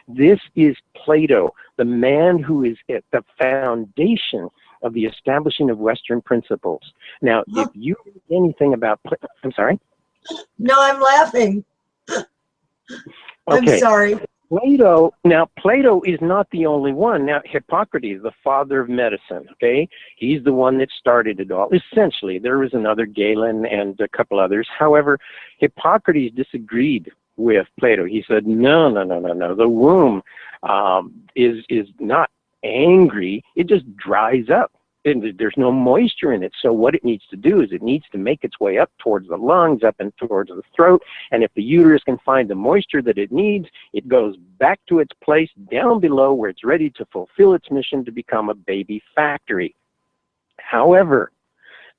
This is Plato, the man who is at the foundation of the establishing of Western principles. Now, if you read anything about, I'm sorry? No, I'm laughing. I'm sorry. Plato is not the only one. Now, Hippocrates, the father of medicine, okay? He's the one that started it all. Essentially, there was another Galen and a couple others. However, Hippocrates disagreed with Plato. He said, no. The womb is not angry. It just dries up. And there's no moisture in it. So what it needs to do is it needs to make its way up towards the lungs, up and towards the throat. And if the uterus can find the moisture that it needs, it goes back to its place down below where it's ready to fulfill its mission to become a baby factory. However,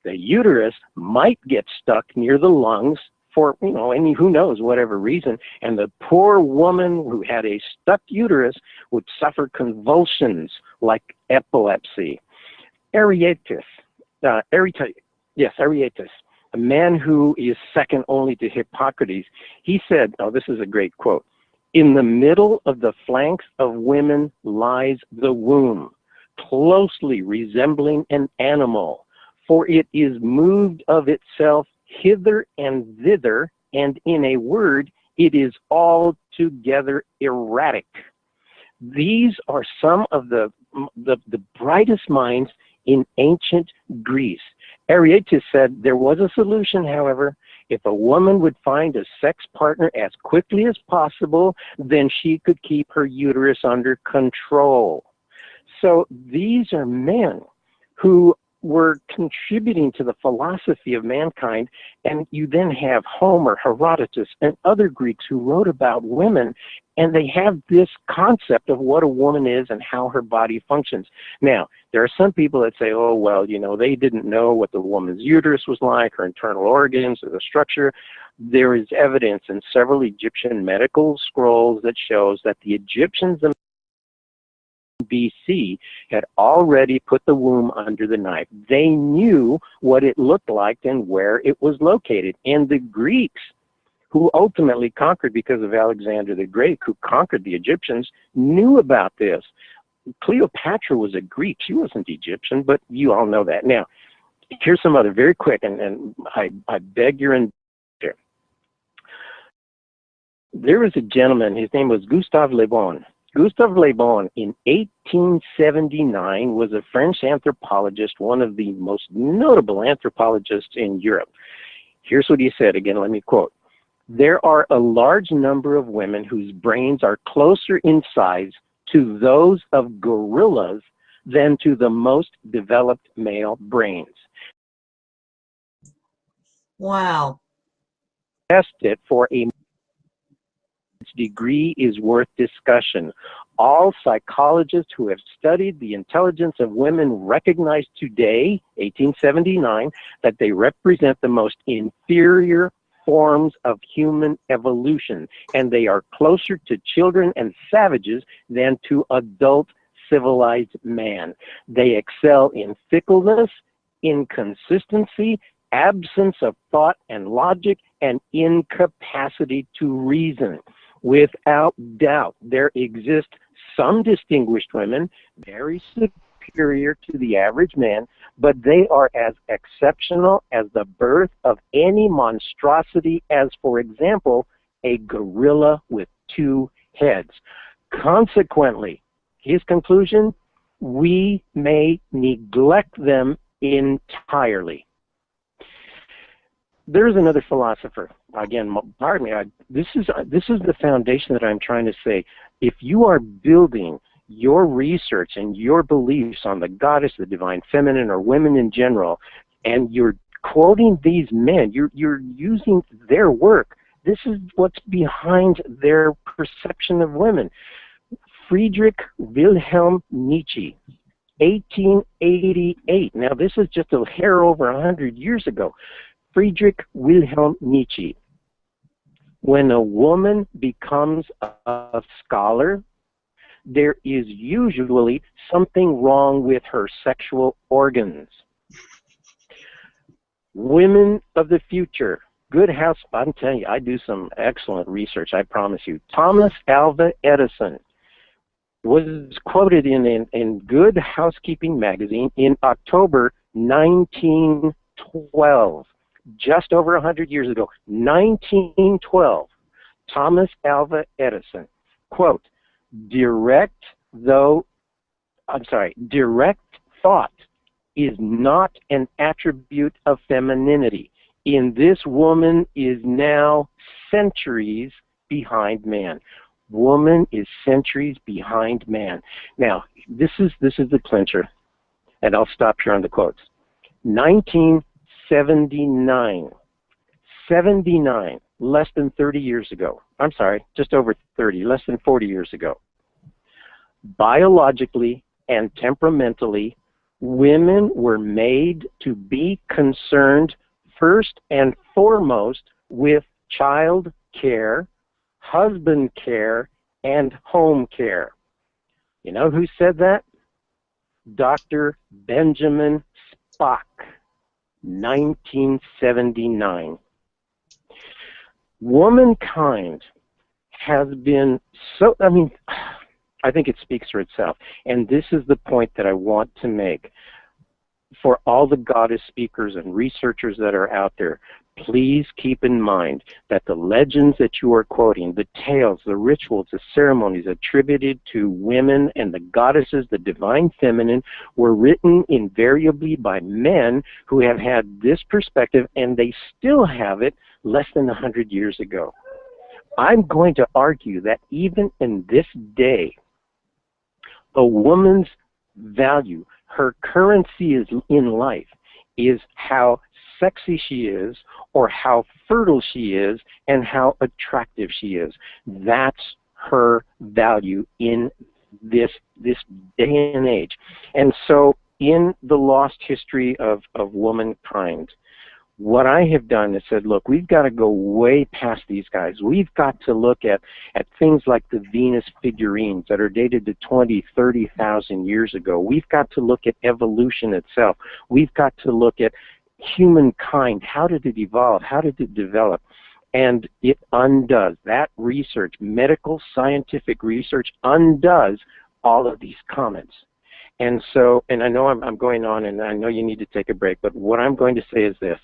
the uterus might get stuck near the lungs for, any who knows, whatever reason. And the poor woman who had a stuck uterus would suffer convulsions like epilepsy. Arietis, a man who is second only to Hippocrates, he said, this is a great quote, "In the middle of the flanks of women lies the womb, closely resembling an animal, for it is moved of itself hither and thither, and in a word, it is altogether erratic." These are some of the brightest minds in ancient Greece. Arietis said there was a solution, however. If a woman would find a sex partner as quickly as possible, then she could keep her uterus under control. So these are men who were contributing to the philosophy of mankind, and you then have Homer, Herodotus, and other Greeks who wrote about women, and they have this concept of what a woman is and how her body functions. Now, there are some people that say, oh, well, they didn't know what the woman's uterus was like, her internal organs, or the structure. There is evidence in several Egyptian medical scrolls that shows that the Egyptians themselves BC had already put the womb under the knife. They knew what it looked like and where it was located. And the Greeks, who ultimately conquered because of Alexander the Great, who conquered the Egyptians, knew about this. Cleopatra was a Greek. She wasn't Egyptian, but you all know that. Now, here's some other very quick, and I beg your indulgence here. There was a gentleman, his name was Gustave Le Bon. Gustave Le Bon, in 1879, was a French anthropologist, one of the most notable anthropologists in Europe. Here's what he said, again, let me quote. "There are a large number of women whose brains are closer in size to those of gorillas than to the most developed male brains." Wow. Test it for a degree is worth discussion. All psychologists who have studied the intelligence of women recognize today, 1879, that they represent the most inferior forms of human evolution, and they are closer to children and savages than to adult civilized man. They excel in fickleness, inconsistency, absence of thought and logic, and incapacity to reason. Without doubt, there exist some distinguished women, very superior to the average man, but they are as exceptional as the birth of any monstrosity as, for example, a gorilla with 2 heads. Consequently, his conclusion, we may neglect them entirely. There's another philosopher. Again, pardon me. This is the foundation that I'm trying to say. If you are building your research and your beliefs on the goddess, the divine feminine, or women in general, and you're quoting these men, you're using their work. This is what's behind their perception of women. Friedrich Wilhelm Nietzsche, 1888. Now, this is just a hair over 100 years ago. Friedrich Wilhelm Nietzsche. When a woman becomes a scholar, there is usually something wrong with her sexual organs. Women of the future, good house, I'm telling you, I do some excellent research, I promise you. Thomas Alva Edison, was quoted in Good Housekeeping magazine in October 1912, just over 100 years ago, 1912. Thomas Alva Edison, quote, direct thought is not an attribute of femininity. In this woman is now centuries behind man. Woman is centuries behind man. Now, this is the clincher, and I'll stop here on the quotes. 1979, 79, less than 30 years ago. I'm sorry, just over 30, less than 40 years ago. Biologically and temperamentally, women were made to be concerned first and foremost with child care, husband care, and home care. You know who said that? Dr. Benjamin Spock, 1979. Womankind has been so, I think it speaks for itself. And this is the point that I want to make. For all the goddess speakers and researchers that are out there, please keep in mind that the legends that you are quoting, the tales, the rituals, the ceremonies attributed to women and the goddesses, the divine feminine, were written invariably by men who have had this perspective, and they still have it less than 100 years ago. I'm going to argue that even in this day, a woman's value, her currency is in life, is how sexy she is, or how fertile she is, and how attractive she is. That's her value in this day and age. And so in the lost history of womankind, what I have done is said, look, we've got to go way past these guys. We've got to look at things like the Venus figurines that are dated to 20, 30,000 years ago. We've got to look at evolution itself. We've got to look at humankind. How did it evolve? How did it develop? And it undoes. That research, medical, scientific research, undoes all of these comments. And so, and I know I'm going on, and I know you need to take a break, but what I'm going to say is this.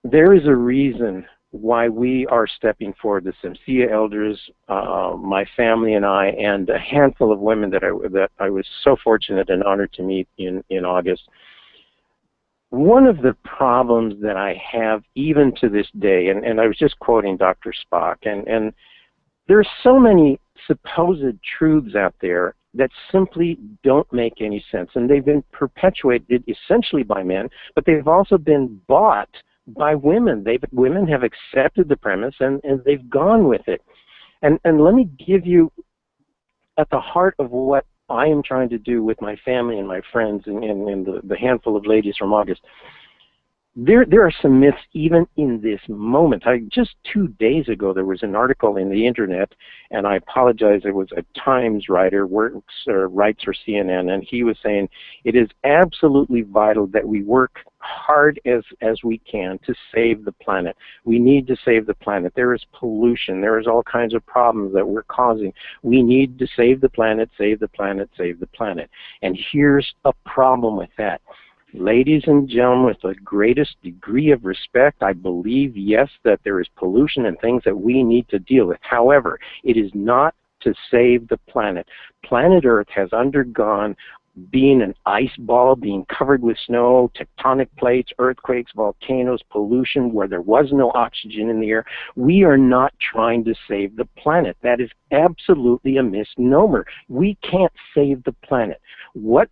There is a reason why we are stepping forward, the Semsia elders, my family and I, and a handful of women that I was so fortunate and honored to meet in August. One of the problems that I have even to this day, and I was just quoting Dr. Spock, and there's so many supposed truths out there that simply don't make any sense, and they've been perpetuated essentially by men, but they've also been bought by women. Women have accepted the premise, and they've gone with it. And let me give you, at the heart of what I am trying to do with my family and my friends and the handful of ladies from August, there are some myths even in this moment. Just 2 days ago, there was an article in the internet, and I apologize, it was a Times writer, writes for CNN, and he was saying it is absolutely vital that we work hard as we can to save the planet. We need to save the planet. There is pollution. There is all kinds of problems that we're causing. We need to save the planet, save the planet, save the planet. And here's a problem with that. Ladies and gentlemen, with the greatest degree of respect, I believe, yes, that there is pollution and things that we need to deal with. However, it is not to save the planet. Planet Earth has undergone being an ice ball, being covered with snow, tectonic plates, earthquakes, volcanoes, pollution, where there was no oxygen in the air. We are not trying to save the planet. That is absolutely a misnomer. We can't save the planet. What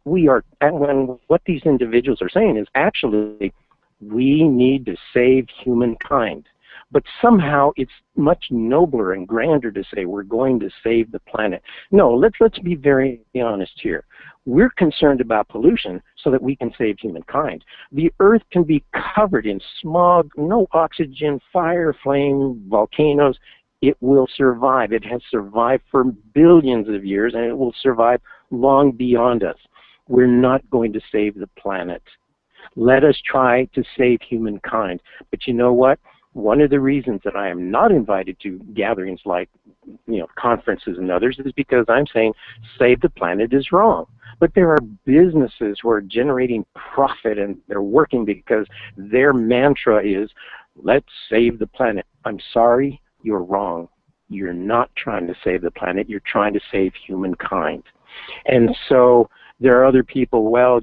these individuals are saying is actually we need to save humankind. But somehow it's much nobler and grander to say we're going to save the planet. No, let's be very honest here. We're concerned about pollution so that we can save humankind. The Earth can be covered in smog, no oxygen, fire, flame, volcanoes. It will survive. It has survived for billions of years, and it will survive long beyond us. We're not going to save the planet. Let us try to save humankind. But you know what? One of the reasons that I am not invited to gatherings like conferences and others is because I'm saying save the planet is wrong. But there are businesses who are generating profit and they're working because their mantra is, let's save the planet. I'm sorry, you're wrong. You're not trying to save the planet. You're trying to save humankind. And so there are other people, well,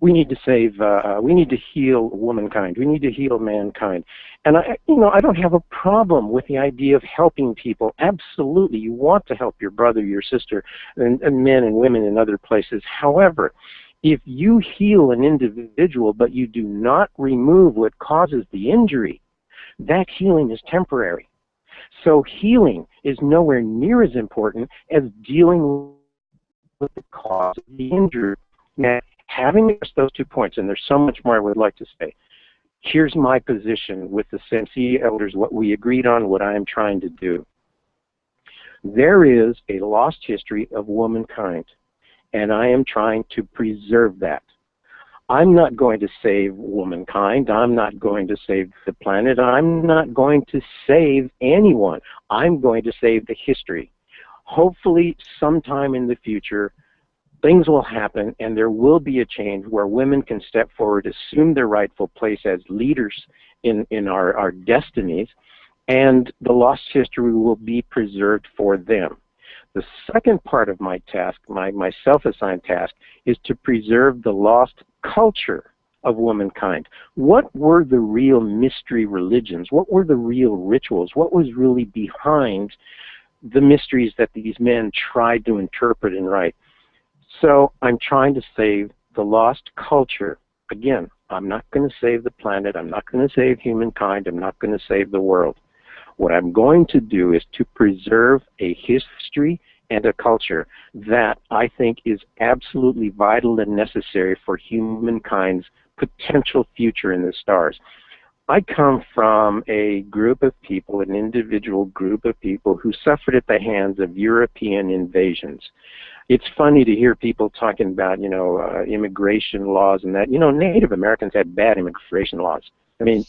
we need to save, we need to heal womankind. We need to heal mankind. And I don't have a problem with the idea of helping people. Absolutely, you want to help your brother, your sister, and men and women in other places. However, if you heal an individual but you do not remove what causes the injury, that healing is temporary. So healing is nowhere near as important as dealing with the cause of the injury. Now, having just those 2 points, and there's so much more I would like to say, here's my position with the CMC elders, what we agreed on, what I am trying to do. There is a lost history of womankind, and I am trying to preserve that. I'm not going to save womankind. I'm not going to save the planet. I'm not going to save anyone. I'm going to save the history. Hopefully, sometime in the future, things will happen and there will be a change where women can step forward, assume their rightful place as leaders in our destinies, and the lost history will be preserved for them. The second part of my task, my self-assigned task, is to preserve the lost culture of womankind. What were the real mystery religions? What were the real rituals? What was really behind the mysteries that these men tried to interpret and write? So I'm trying to save the lost culture. Again, I'm not going to save the planet. I'm not going to save humankind. I'm not going to save the world. What I'm going to do is to preserve a history and a culture that I think is absolutely vital and necessary for humankind's potential future in the stars. I come from a group of people, an individual group of people who suffered at the hands of European invasions. It's funny to hear people talking about, immigration laws and that. Native Americans had bad immigration laws. I mean,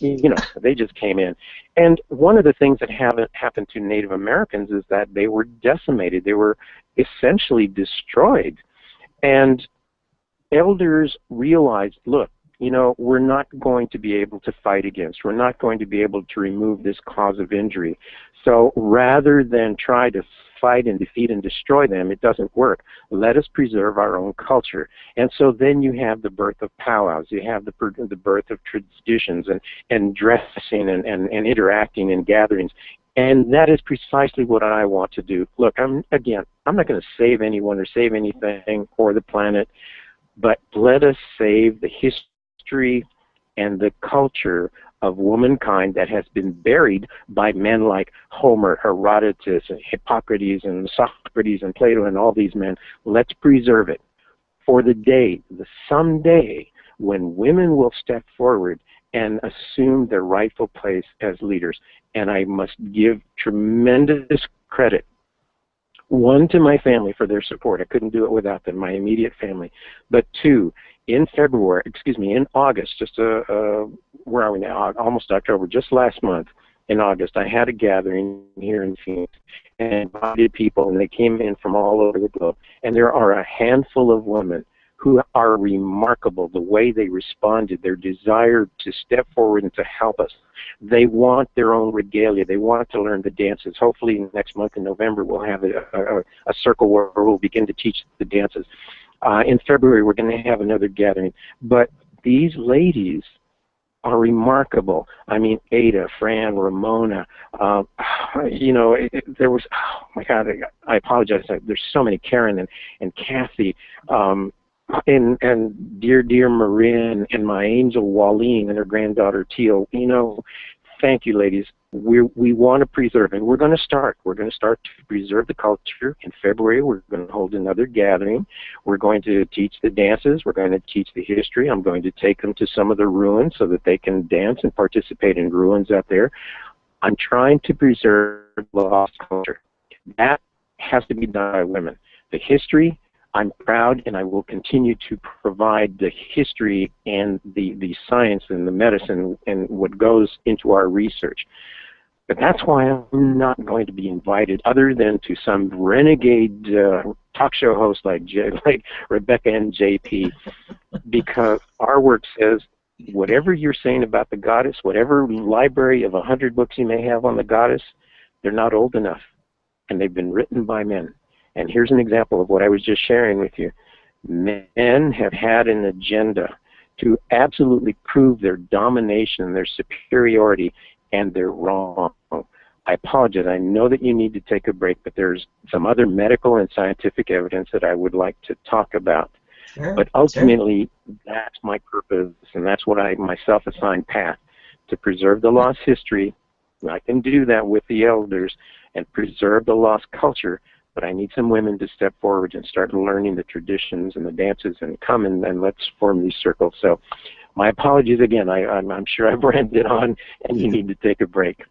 they just came in. And one of the things that happened to Native Americans is that they were decimated. They were essentially destroyed. And elders realized, look, we're not going to be able to fight against. We're not going to be able to remove this cause of injury. So rather than try to fight and defeat and destroy them, it doesn't work. Let us preserve our own culture. And so then you have the birth of powwows. You have the birth of traditions and dressing and interacting in gatherings. And that is precisely what I want to do. Look, I'm not going to save anyone or save anything or the planet, but let us save the history and the culture of womankind that has been buried by men like Homer, Herodotus, and Hippocrates, and Socrates, and Plato, and all these men. Let's preserve it for the someday when women will step forward and assume their rightful place as leaders. And I must give tremendous credit, one, to my family for their support. I couldn't do it without them, my immediate family. But two, in August, where are we now? Almost October, just last month, in August, I had a gathering here in Phoenix and invited people, and they came in from all over the globe. And there are a handful of women who are remarkable, the way they responded, their desire to step forward and to help us. They want their own regalia. They want to learn the dances. Hopefully next month in November we'll have a circle where we'll begin to teach the dances. In February we're going to have another gathering. But these ladies are remarkable. I mean, Ada, Fran, Ramona, there was, oh my God, I apologize. There's so many, Karen and Kathy, and dear Marin, and my angel Walleen and her granddaughter Teal. Thank you, ladies. We want to preserve, and we're going to start to preserve the culture. In February, we're going to hold another gathering. We're going to teach the dances. We're going to teach the history. I'm going to take them to some of the ruins so that they can dance and participate in ruins out there. I'm trying to preserve the lost culture. That has to be done by women. The history, I'm proud, and I will continue to provide the history and the science and the medicine and what goes into our research. But that's why I'm not going to be invited, other than to some renegade talk show host like Rebecca and JP, because our work says whatever you're saying about the goddess, whatever library of 100 books you may have on the goddess, they're not old enough, and they've been written by men. And here's an example of what I was just sharing with you. Men have had an agenda to absolutely prove their domination, their superiority, and they're wrong. I apologize. I know that you need to take a break, but there's some other medical and scientific evidence that I would like to talk about. Sure, but ultimately, that's my purpose, and that's what I myself assigned path, to preserve the lost history. I can do that with the elders and preserve the lost culture, but I need some women to step forward and start learning the traditions and the dances and come and let's form these circles. So my apologies again. I'm sure I've ranted on, and you need to take a break.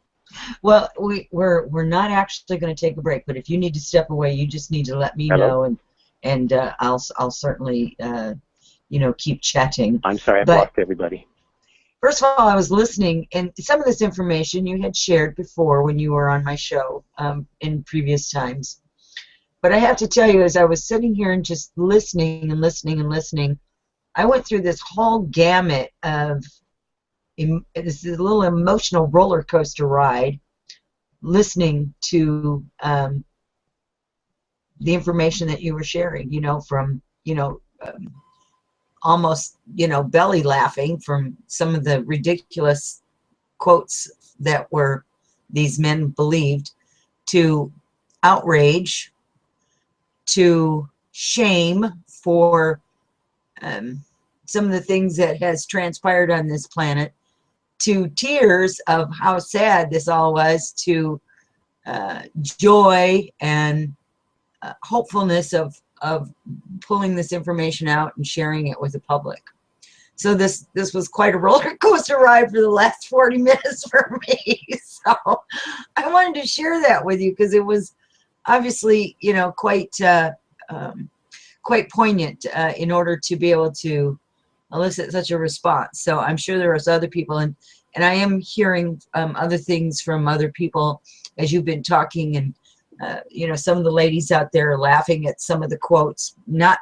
Well, we're not actually going to take a break, but if you need to step away, you just need to let me know, and I'll certainly keep chatting. I'm sorry, I've lost everybody. First of all, I was listening, and some of this information you had shared before when you were on my show in previous times. But I have to tell you, as I was sitting here and just listening and listening and listening, I went through this whole gamut of this is a little emotional roller coaster ride, listening to the information that you were sharing, from, almost, belly laughing from some of the ridiculous quotes that were these men believed, to outrage, to shame for some of the things that has transpired on this planet, to tears of how sad this all was, to joy and hopefulness of pulling this information out and sharing it with the public. So this was quite a roller coaster ride for the last 40 minutes for me. So I wanted to share that with you because it was obviously, quite poignant in order to be able to elicit such a response. So I'm sure there was other people, and I am hearing other things from other people as you've been talking, and some of the ladies out there are laughing at some of the quotes, not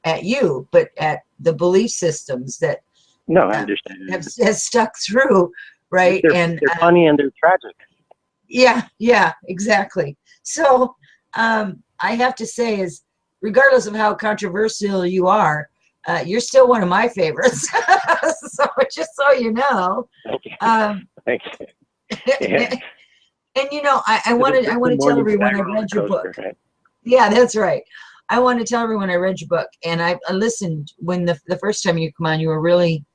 at you, but at the belief systems that I understand has stuck through, right? They're funny and they're tragic. Yeah, exactly. So I have to say, is regardless of how controversial you are, you're still one of my favorites. So just so you know. Thank you. Yeah. And I want to tell everyone I read your book. Right? Yeah, that's right. I want to tell everyone I read your book, and I listened when the first time you come on. You were really,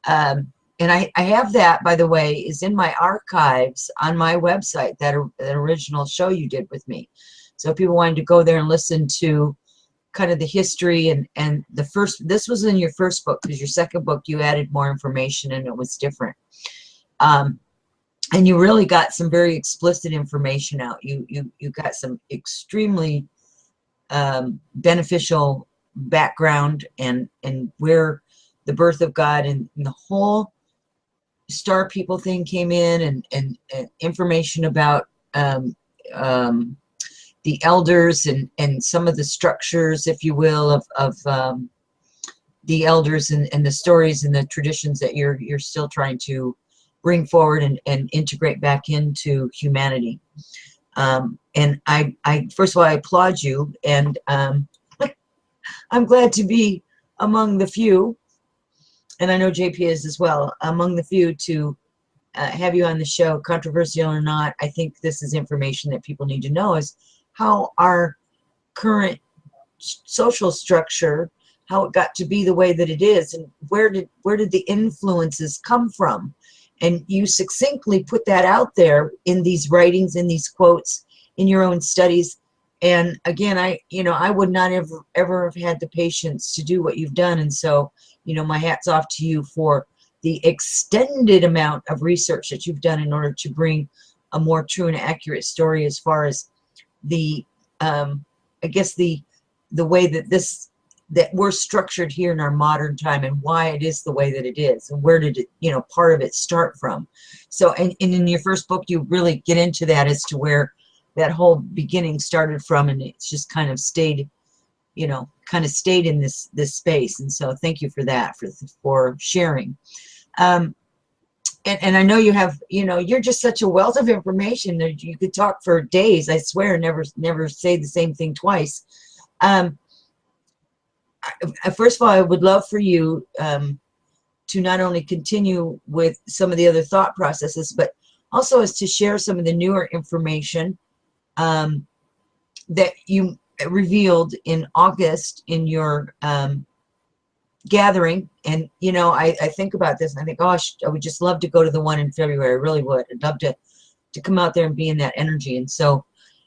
and I have that, by the way, is in my archives on my website, that original show you did with me. So if people wanted to go there and listen to kind of the history and this was in your first book, because your second book you added more information and it was different. And you really got some very explicit information out. You got some extremely beneficial background and where the birth of God and the whole Star People thing came in, and information about the elders and some of the structures, if you will, of the elders and the stories and the traditions that you're still trying to bring forward and integrate back into humanity. And I first of all, I applaud you, and I'm glad to be among the few, and I know JP is as well, among the few to have you on the show, controversial or not. I think this is information that people need to know, is how our current social structure, how it got to be the way that it is, and where did the influences come from. And you succinctly put that out there in these writings, in these quotes, in your own studies. And again, I would not ever have had the patience to do what you've done. And so, my hat's off to you for the extended amount of research that you've done in order to bring a more true and accurate story as far as the, I guess the way that this that we're structured here in our modern time, and why it is the way that it is, and where did it, part of it start from. So, and in your first book, you really get into that as to where that whole beginning started from, and it's just kind of stayed, stayed in this space. And so thank you for that, for sharing. And I know you have, you're just such a wealth of information that you could talk for days. I swear, never say the same thing twice. First of all, I would love for you to not only continue with some of the other thought processes, but also as to share some of the newer information that you revealed in August in your gathering. And I think about this and I think, gosh, I would just love to go to the one in February. I really would. I'd love to come out there and be in that energy. And so,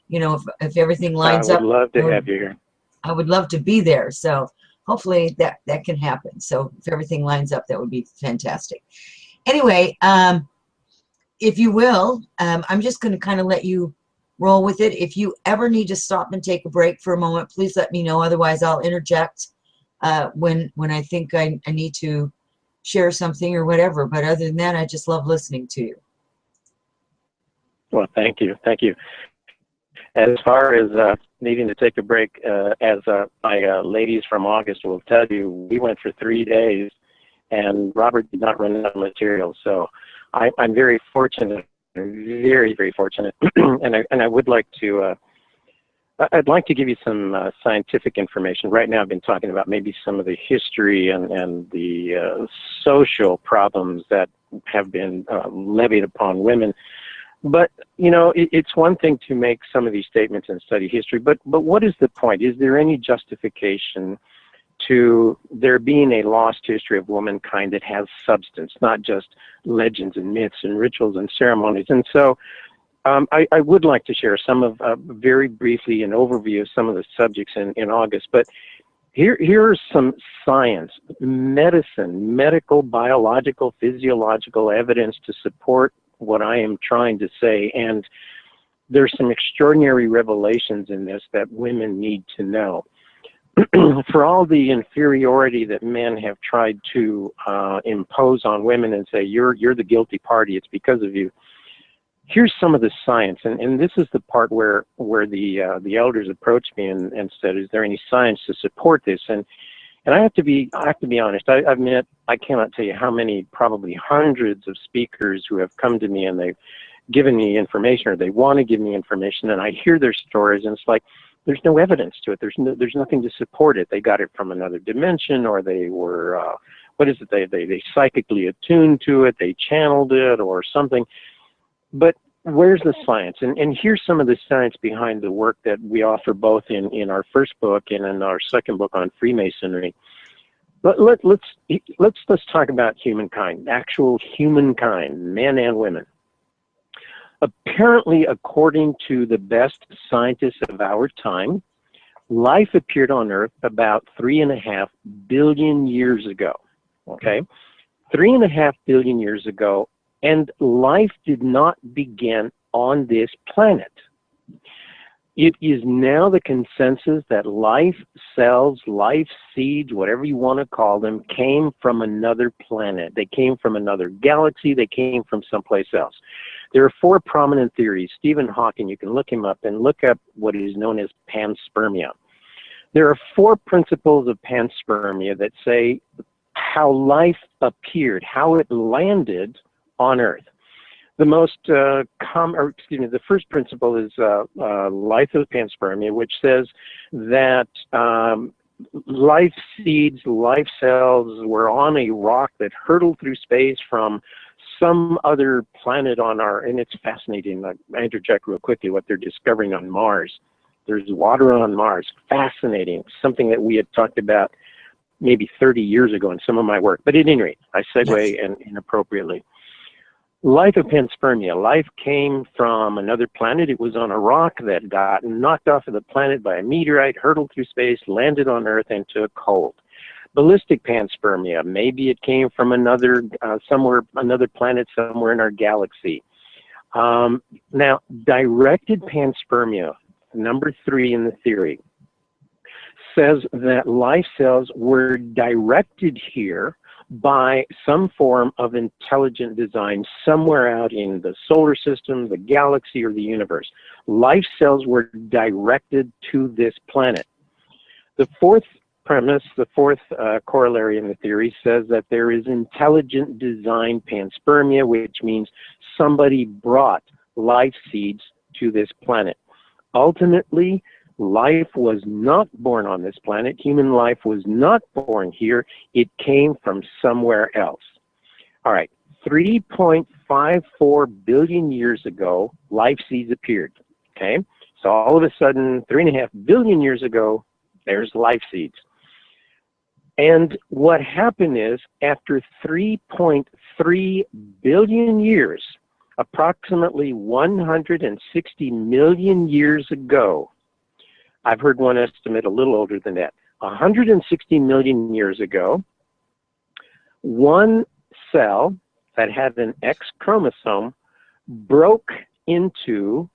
if everything lines up, I would love to have you here. I would love to be there. So hopefully that can happen. So if everything lines up, that would be fantastic. Anyway, if you will, I'm just going to kind of let you roll with it. If you ever need to stop and take a break for a moment, please let me know. Otherwise, I'll interject when I think I need to share something or whatever. But other than that, I just love listening to you. Well, thank you. Thank you. As far as needing to take a break, as my ladies from August will tell you, we went for 3 days, and Robert did not run out of material. So I'm very fortunate, very, very fortunate. and I would like to, I'd like to give you some scientific information. Right now I've been talking about maybe some of the history and the social problems that have been levied upon women. But, it's one thing to make some of these statements and study history, but what is the point? Is there any justification to there being a lost history of womankind that has substance, not just legends and myths and rituals and ceremonies? And so I would like to share some of, very briefly, an overview of some of the subjects in August. But here's some science, medicine, medical, biological, physiological evidence to support what I am trying to say. And there's some extraordinary revelations in this that women need to know. For all the inferiority that men have tried to impose on women and say, you're the guilty party, it's because of you. Here's some of the science, and this is the part where the elders approached me and said, is there any science to support this? And I have to be honest. I've met, I cannot tell you how many, probably hundreds of speakers who have come to me and they've given me information, or they want to give me information, and I hear their stories, and it's like there's no evidence to it. There's nothing to support it. They got it from another dimension, or they were what is it? They psychically attuned to it. They channeled it, or something. But where's the science? And here's some of the science behind the work that we offer both in our first book and in our second book on Freemasonry. Let's talk about humankind, actual humankind, men and women. Apparently, according to the best scientists of our time, life appeared on Earth about 3.5 billion years ago. Okay, 3.5 billion years ago. And life did not begin on this planet. It is now the consensus that life cells, life seeds, whatever you want to call them, came from another planet. They came from another galaxy. They came from someplace else. There are 4 prominent theories. Stephen Hawking, you can look him up and look up what is known as panspermia. There are 4 principles of panspermia that say how life appeared, how it landed on Earth. The most the first principle is lithopanspermia, which says that life seeds, life cells were on a rock that hurtled through space from some other planet on our, and it's fascinating. I interject real quickly what they're discovering on Mars. There's water on Mars. Fascinating. Something that we had talked about maybe 30 years ago in some of my work. But at any rate, I segue inappropriately. Lithopanspermia. Life came from another planet. It was on a rock that got knocked off of the planet by a meteorite, hurtled through space, landed on Earth, and took hold. Ballistic panspermia. Maybe it came from another another planet somewhere in our galaxy. Now, directed panspermia, number 3 in the theory, says that life cells were directed here by some form of intelligent design somewhere out in the solar system, the galaxy, or the universe. Life cells were directed to this planet. The fourth premise, the fourth corollary in the theory, says that there is intelligent design panspermia, which means somebody brought life seeds to this planet. Ultimately, life was not born on this planet. Human life was not born here. It came from somewhere else. All right, 3.54 billion years ago, life seeds appeared. Okay, so all of a sudden, 3.5 billion years ago, there's life seeds. And what happened is, after 3.3 billion years, approximately 160 million years ago, I've heard one estimate a little older than that, 160 million years ago, one cell that had an X chromosome broke into,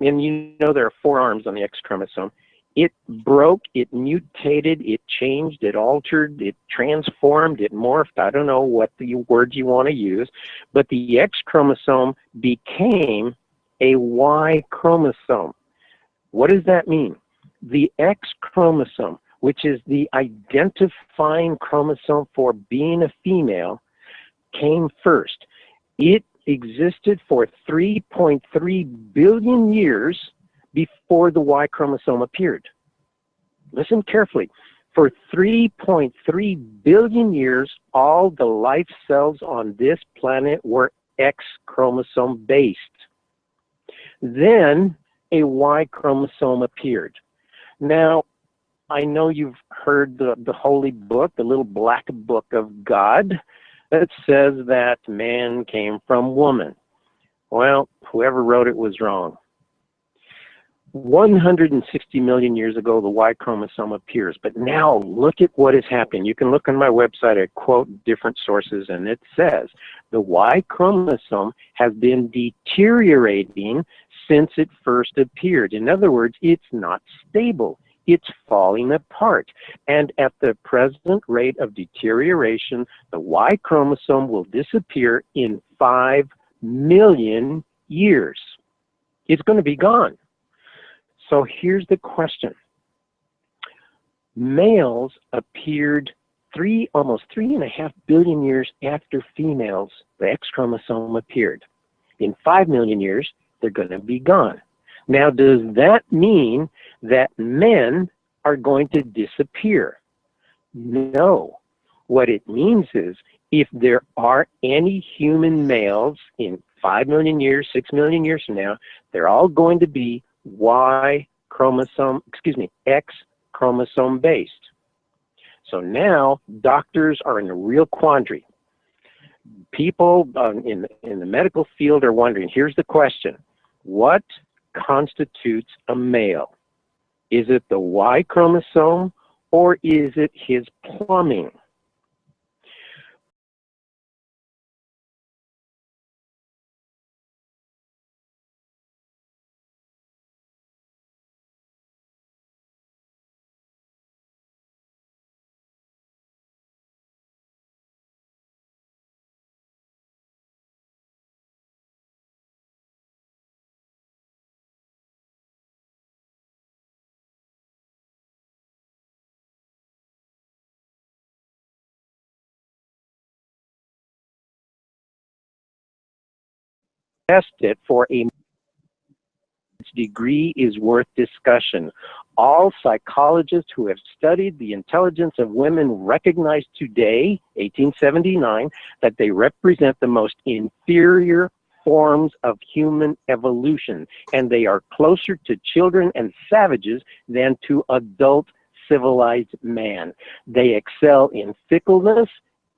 and you know there are 4 arms on the X chromosome, it broke, it mutated, it changed, it altered, it transformed, it morphed. I don't know what the word you want to use, but the X chromosome became a Y chromosome. What does that mean? The X chromosome, which is the identifying chromosome for being a female, came first. It existed for 3.3 billion years before the Y chromosome appeared. Listen carefully. For 3.3 billion years, all the life cells on this planet were X chromosome based. Then a Y chromosome appeared. Now, I know you've heard the holy book, the little black book of God, that says that man came from woman. Well, whoever wrote it was wrong. 160 million years ago, the Y chromosome appears. But now look at what has happened. You can look on my website. I quote different sources, and it says the Y chromosome has been deteriorating since it first appeared. In other words, it's not stable. It's falling apart. And at the present rate of deterioration, the Y chromosome will disappear in 5 million years. It's going to be gone. So here's the question. Males appeared almost 3.5 billion years after females, the X chromosome appeared. In 5 million years, they're going to be gone. Now, does that mean that men are going to disappear? No. What it means is, if there are any human males in 5 million years, 6 million years from now, they're all going to be X chromosome based. So now doctors are in a real quandary. People in the medical field are wondering, here's the question: what constitutes a male? Is it the Y chromosome, or is it his plumbing? Test it for a degree is worth discussion. All psychologists who have studied the intelligence of women recognize today, 1879, that they represent the most inferior forms of human evolution, and they are closer to children and savages than to adult civilized man. They excel in fickleness,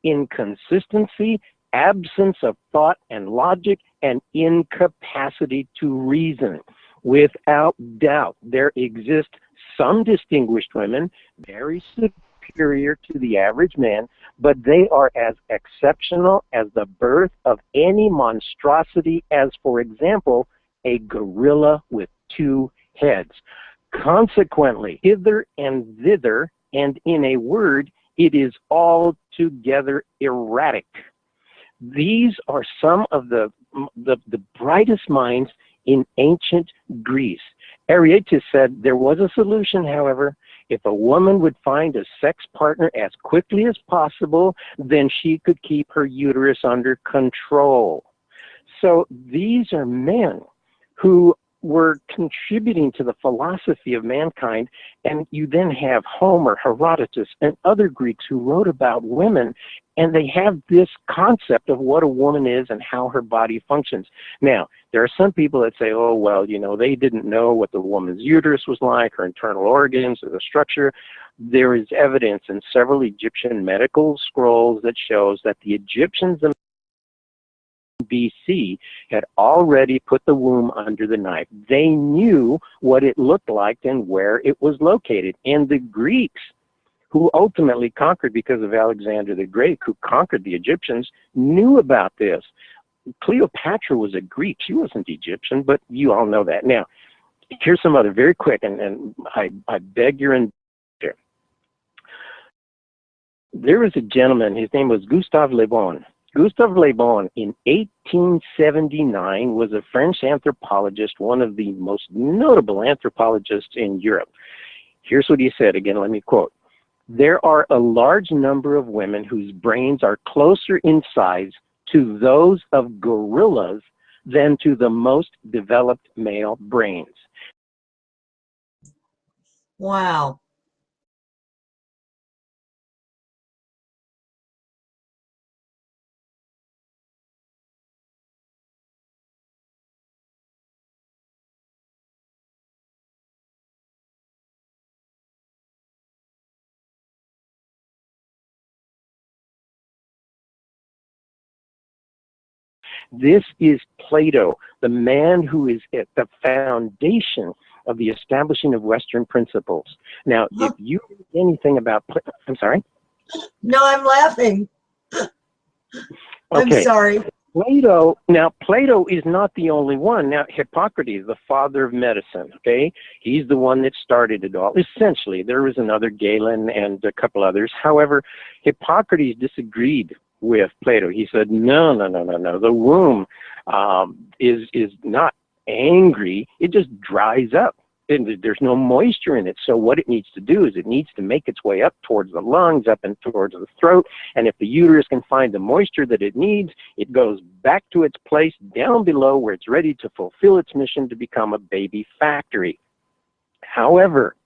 inconsistency, absence of thought and logic, and incapacity to reason. Without doubt, there exist some distinguished women, very superior to the average man, but they are as exceptional as the birth of any monstrosity as, for example, a gorilla with 2 heads. Consequently, hither and thither, and in a word, it is altogether erratic. These are some of the brightest minds in ancient Greece. Arietius said there was a solution, however. If a woman would find a sex partner as quickly as possible, then she could keep her uterus under control. So these are men who were contributing to the philosophy of mankind, and you then have Homer, Herodotus, and other Greeks who wrote about women, and they have this concept of what a woman is and how her body functions. Now, there are some people that say, oh, well, you know, they didn't know what the woman's uterus was like, her internal organs, or the structure. There is evidence in several Egyptian medical scrolls that shows that the Egyptians BC had already put the womb under the knife. They knew what it looked like and where it was located. And the Greeks, who ultimately conquered because of Alexander the Great, who conquered the Egyptians, knew about this. Cleopatra was a Greek. She wasn't Egyptian, but you all know that. Now, here's some other very quick, and I beg your indulgence here. There was a gentleman, his name was Gustave Le Bon. Gustave Le Bon, in 1879, was a French anthropologist, one of the most notable anthropologists in Europe. Here's what he said, again, let me quote. There are a large number of women whose brains are closer in size to those of gorillas than to the most developed male brains. Wow. This is Plato, the man who is at the foundation of the establishing of Western principles. Now, if you read anything about I'm sorry? No, I'm laughing. I'm Okay. sorry. Plato is not the only one. Now, Hippocrates, the father of medicine, okay? He's the one that started it all. Essentially, there was another, Galen, and a couple others. However, Hippocrates disagreed with Plato. He said, no. The womb is not angry. It just dries up. And there's no moisture in it. So what it needs to do is it needs to make its way up towards the lungs, up and towards the throat. And if the uterus can find the moisture that it needs, it goes back to its place down below where it's ready to fulfill its mission to become a baby factory. However,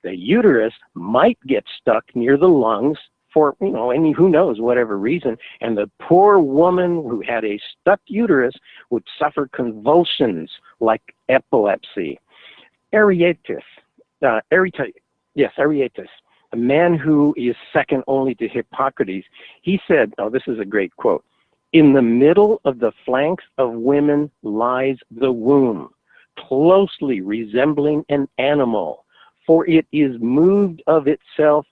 the uterus might get stuck near the lungs for, any who knows, whatever reason, and the poor woman who had a stuck uterus would suffer convulsions like epilepsy. Arietius, a man who is second only to Hippocrates, he said, this is a great quote, in the middle of the flanks of women lies the womb, closely resembling an animal, for it is moved of itself